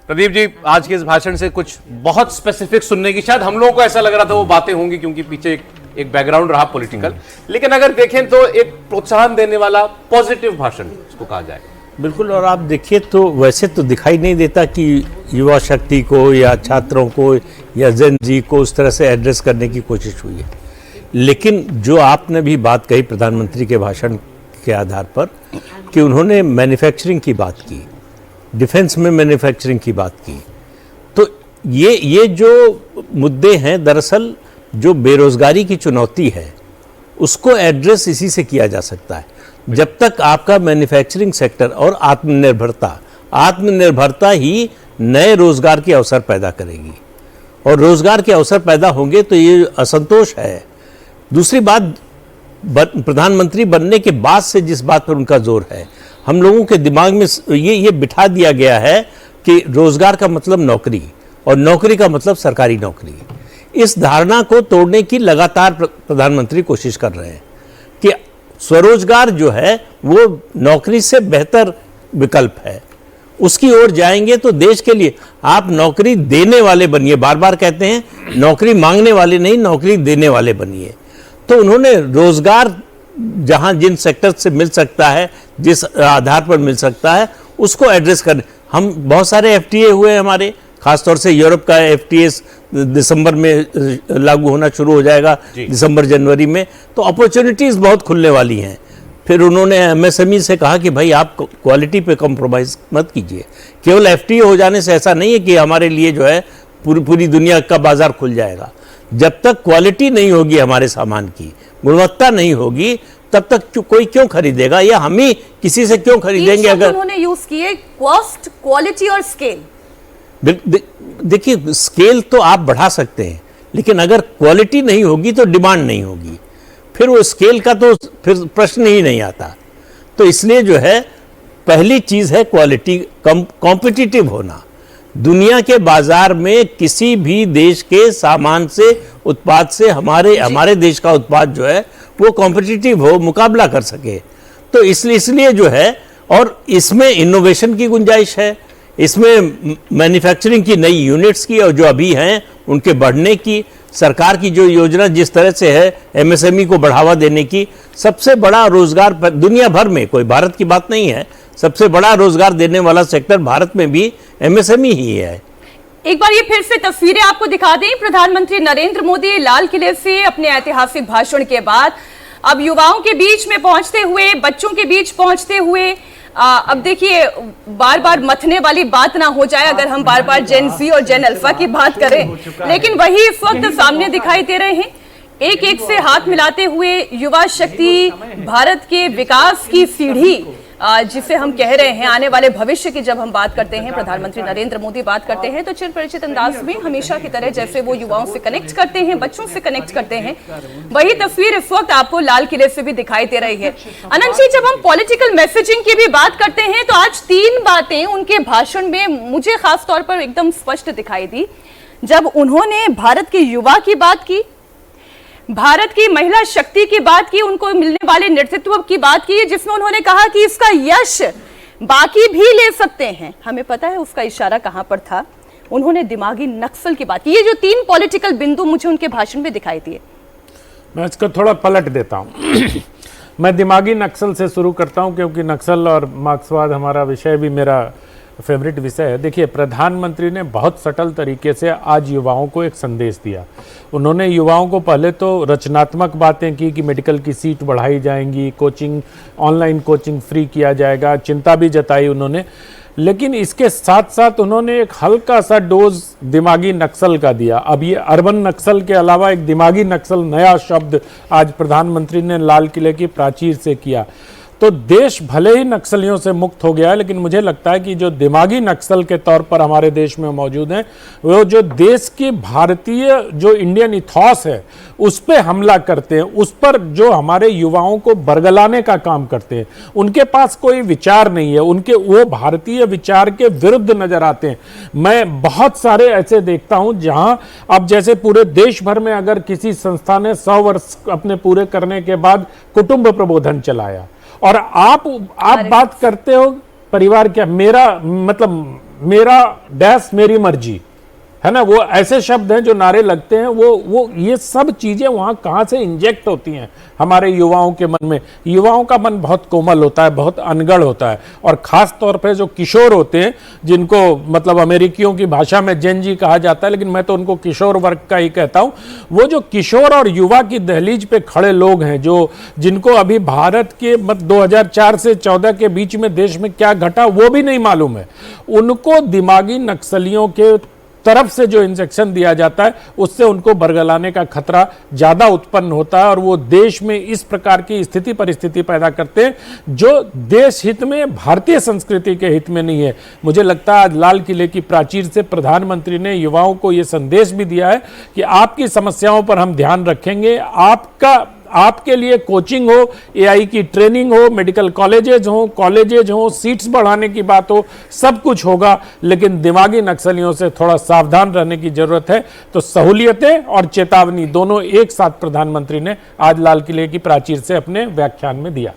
प्रदीप जी, आज के इस भाषण से कुछ बहुत स्पेसिफिक सुनने की, शायद हम लोगों को ऐसा लग रहा था वो बातें होंगी क्योंकि पीछे एक बैकग्राउंड रहा पॉलिटिकल, लेकिन अगर देखें तो एक प्रोत्साहन देने वाला पॉजिटिव भाषण इसको कहा जाए। बिल्कुल। और आप देखिए तो वैसे तो दिखाई नहीं देता कि युवा शक्ति को या छात्रों को या जेन जी को उस तरह से एड्रेस करने की कोशिश हुई है, लेकिन जो आपने भी बात कही प्रधानमंत्री के भाषण के आधार पर कि उन्होंने मैन्युफैक्चरिंग की बात की, डिफेंस में मैन्युफैक्चरिंग की बात की, तो ये जो मुद्दे हैं, दरअसल जो बेरोजगारी की चुनौती है उसको एड्रेस इसी से किया जा सकता है। जब तक आपका मैन्युफैक्चरिंग सेक्टर और आत्मनिर्भरता ही नए रोजगार के अवसर पैदा करेगी, और रोजगार के अवसर पैदा होंगे तो ये असंतोष है। दूसरी बात, प्रधानमंत्री बनने के बाद से जिस बात पर उनका जोर है, हम लोगों के दिमाग में ये बिठा दिया गया है कि रोजगार का मतलब नौकरी और नौकरी का मतलब सरकारी नौकरी। इस धारणा को तोड़ने की लगातार प्रधानमंत्री कोशिश कर रहे हैं कि स्वरोजगार जो है वो नौकरी से बेहतर विकल्प है, उसकी ओर जाएंगे तो देश के लिए आप नौकरी देने वाले बनिए। बार बार कहते हैं नौकरी मांगने वाले नहीं, नौकरी देने वाले बनिए। तो उन्होंने रोजगार जहां जिन सेक्टर से मिल सकता है, जिस आधार पर मिल सकता है, उसको एड्रेस करने। हम बहुत सारे एफटीए हुए हमारे, खासतौर से यूरोप का एफटीए दिसंबर में लागू होना शुरू हो जाएगा, दिसंबर जनवरी में, तो अपॉर्चुनिटीज बहुत खुलने वाली हैं। फिर उन्होंने एमएसएमई से कहा कि भाई आप क्वालिटी पे कॉम्प्रोमाइज मत कीजिए। केवल एफटीए हो जाने से ऐसा नहीं है कि हमारे लिए जो है पूरी दुनिया का बाजार खुल जाएगा। जब तक क्वालिटी नहीं होगी हमारे सामान की, गुणवत्ता नहीं होगी, तब तक कोई क्यों खरीदेगा, या हम ही किसी से क्यों खरीदेंगे। अगर उन्होंने यूज किए कॉस्ट, क्वालिटी और स्केल। देखिए, स्केल तो आप बढ़ा सकते हैं, लेकिन अगर क्वालिटी नहीं होगी तो डिमांड नहीं होगी, फिर वो स्केल का तो फिर प्रश्न ही नहीं आता। तो इसलिए जो है पहली चीज है क्वालिटी, कॉम्पिटिटिव होना। दुनिया के बाजार में किसी भी देश के सामान से, उत्पाद से हमारे देश का उत्पाद जो है वो कॉम्पिटिटिव हो, मुकाबला कर सके। तो इसलिए जो है, और इसमें इनोवेशन की गुंजाइश है, इसमें मैन्युफैक्चरिंग की नई यूनिट्स की और जो अभी हैं उनके बढ़ने की, सरकार की जो योजना जिस तरह से है एमएसएमई को बढ़ावा देने की, सबसे बड़ा रोजगार दुनिया भर में, कोई भारत की बात नहीं है, सबसे बड़ा रोजगार देने वाला सेक्टर भारत में भी एमएसएमई ही है। एक बार ये फिर से तस्वीरें आपको दिखा दें। प्रधानमंत्री नरेंद्र मोदी लाल किले से अपने ऐतिहासिक भाषण के बाद अब युवाओं के बीच में पहुंचते हुए, बच्चों के बीच पहुंचते हुए, अब देखिए बार बार मथने वाली बात ना हो जाए अगर हम बार बार जेन ज़ी और जेन अल्फा की बात करें, लेकिन वही इस वक्त सामने दिखाई दे रहे हैं, एक एक से हाथ मिलाते हुए युवा शक्ति, भारत के विकास की सीढ़ी जिसे हम कह रहे हैं, आने वाले भविष्य की जब हम बात करते हैं, प्रधानमंत्री नरेंद्र मोदी बात करते हैं, तो चिर परिचित अंदाज में हमेशा की तरह जैसे वो युवाओं से कनेक्ट करते हैं, बच्चों से कनेक्ट करते हैं, वही तस्वीर इस वक्त आपको लाल किले से भी दिखाई दे रही है। अनंत जी, जब हम पॉलिटिकल मैसेजिंग की भी बात करते हैं तो आज 3 बातें उनके भाषण में मुझे खास तौर पर एकदम स्पष्ट दिखाई दी। जब उन्होंने भारत के युवा की बात की, भारत की महिला शक्ति की बात की, उनको मिलने वाले नेतृत्व की बात की, जिसमें उन्होंने कहा कि इसका यश बाकी भी ले सकते हैं। हमें पता है उसका इशारा कहां पर था। उन्होंने दिमागी नक्सल की बात की। ये जो 3 पॉलिटिकल बिंदु मुझे उनके भाषण में दिखाई दिए, मैं इसको थोड़ा पलट देता हूं। मैं दिमागी नक्सल से शुरू करता हूं क्योंकि नक्सल और मार्क्सवाद हमारा विषय भी मेरा फेवरेट विषय है। देखिए, प्रधानमंत्री ने बहुत सटल तरीके से आज युवाओं को एक संदेश दिया। उन्होंने युवाओं को पहले तो रचनात्मक बातें की कि मेडिकल की सीट बढ़ाई जाएंगी, कोचिंग, ऑनलाइन कोचिंग फ्री किया जाएगा, चिंता भी जताई उन्होंने, लेकिन इसके साथ साथ उन्होंने एक हल्का सा डोज दिमागी नक्सल का दिया। अब ये अर्बन नक्सल के अलावा एक दिमागी नक्सल, नया शब्द आज प्रधानमंत्री ने लाल किले की प्राचीर से किया। तो देश भले ही नक्सलियों से मुक्त हो गया है, लेकिन मुझे लगता है कि जो दिमागी नक्सल के तौर पर हमारे देश में मौजूद हैं, वो जो देश की भारतीय जो इंडियन इथॉस है उस पे हमला करते हैं, उस पर जो हमारे युवाओं को बरगलाने का काम करते हैं। उनके पास कोई विचार नहीं है, उनके वो भारतीय विचार के विरुद्ध नजर आते हैं। मैं बहुत सारे ऐसे देखता हूं जहां अब जैसे पूरे देश भर में अगर किसी संस्था ने 100 वर्ष अपने पूरे करने के बाद कुटुंब प्रबोधन चलाया, और आप बात करते हो परिवार क्या, मेरा मतलब मेरा डैश मेरी मर्जी, है ना, वो ऐसे शब्द हैं जो नारे लगते हैं, वो ये सब चीजें वहां कहां से इंजेक्ट होती हैं हमारे युवाओं के मन में। युवाओं का मन बहुत कोमल होता है, बहुत अनगढ़ होता है, और खास तौर पे जो किशोर होते हैं, जिनको मतलब अमेरिकियों की भाषा में जेन जी कहा जाता है, लेकिन मैं तो उनको किशोर वर्ग का ही कहता हूं। वो जो किशोर और युवा की दहलीज पे खड़े लोग हैं, जो जिनको अभी भारत के 2004 से 14 के बीच में देश में क्या घटा वो भी नहीं मालूम है, उनको दिमागी नक्सलियों के तरफ से जो इंजेक्शन दिया जाता है उससे उनको बरगलाने का खतरा ज्यादा उत्पन्न होता है, और वो देश में इस प्रकार की स्थिति परिस्थिति पैदा करते हैं जो देश हित में, भारतीय संस्कृति के हित में नहीं है। मुझे लगता है आज लाल किले की प्राचीर से प्रधानमंत्री ने युवाओं को यह संदेश भी दिया है कि आपकी समस्याओं पर हम ध्यान रखेंगे, आपके लिए कोचिंग हो, एआई की ट्रेनिंग हो, मेडिकल कॉलेजेज हो, सीट्स बढ़ाने की बात हो, सब कुछ होगा, लेकिन दिमागी नक्सलियों से थोड़ा सावधान रहने की जरूरत है। तो सहूलियतें और चेतावनी दोनों एक साथ प्रधानमंत्री ने आज लाल किले की प्राचीर से अपने व्याख्यान में दिया।